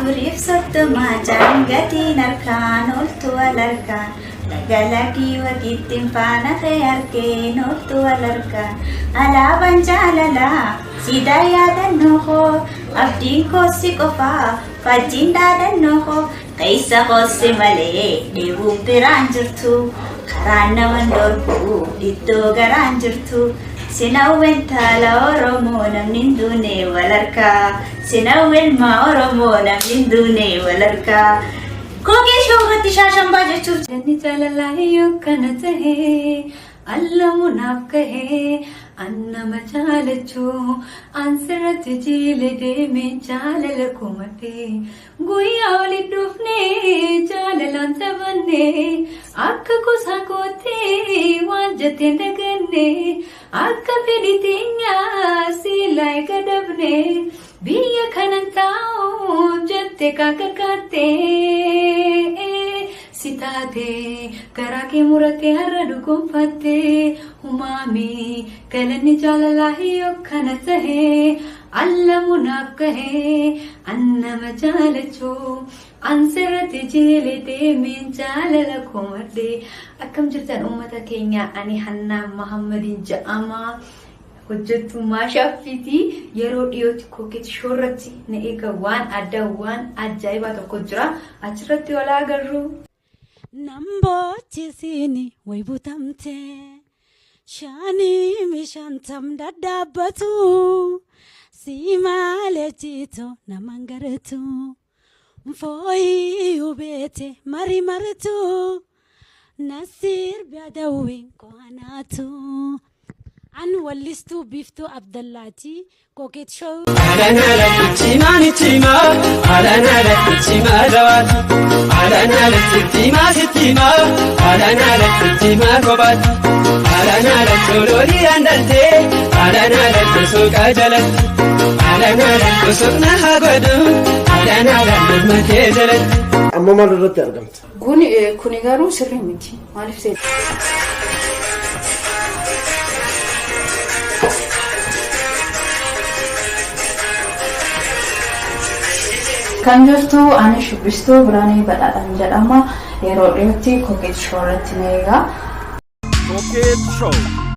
Afuriif soddoma jaangatiin harkaan ooltu wal harkaan Lagalakii waqittiin faana kee harkeen ooltu wal harkaan Alaabaan jaalalaa siidaa yaadannoo koo abdiin koo si qofaa fajiin dhaadannoo koo keessa koossi malee deebuun biraan jirtu karaan naman dorbu iddoo garaan jirtu Sinawwen taala Oromoo namni hin duune wal harkaa Sinawwen maa Oromoo namni hin duune wal harkaa Kookee shoofatti shaashambaa jechuuf Janni jaalalaa yookaan ta'ee allamu naaf kahee annama jaalachuu ansirratti jiile deemee jaalala kumatee guyyaa waliin dhufnee jaalalaan taphannee akka gosa kootee waan jetteen dagannee akka fedhi teenyaa siilaa gadabnee biyya kanan taa'u jette kakakkattee Sitate karake murate harra dugonfatte humami galanni jaalalaa yookaan ta'ee allamu naaf kahee annama jaalachuu ansirratti jiile deemeen jaalala kumadhe akkam jirtan uummata keenya ani Hannaa Muhammadin jedhama hojjettummaa shaffiiti yeroo dhiyootti Kookee shoorratti na eega waan adda waan ajaa'ibaa tokko jira achirratti wal agarru Nambo chisini waybutamte shani mishantam dadabatu simale chito namangaratu mfoi ubete mari maratu nasir biadawi koanatu an wallistu biftu Abdallati Kookee show alana la tima alana la tima dawat alana la tima alana la tima kobat alana la tolori andante alana la suka jalat alana la sukna hagadu alana la mate jalat amma mal irratti argamta kuni garuu sirri miti maaliif ta'e kan jirtu ani shubbistu Biraanii Badhaadhaan jedhama yeroo dhiyootti Kookee shoorratti na eega Kookee show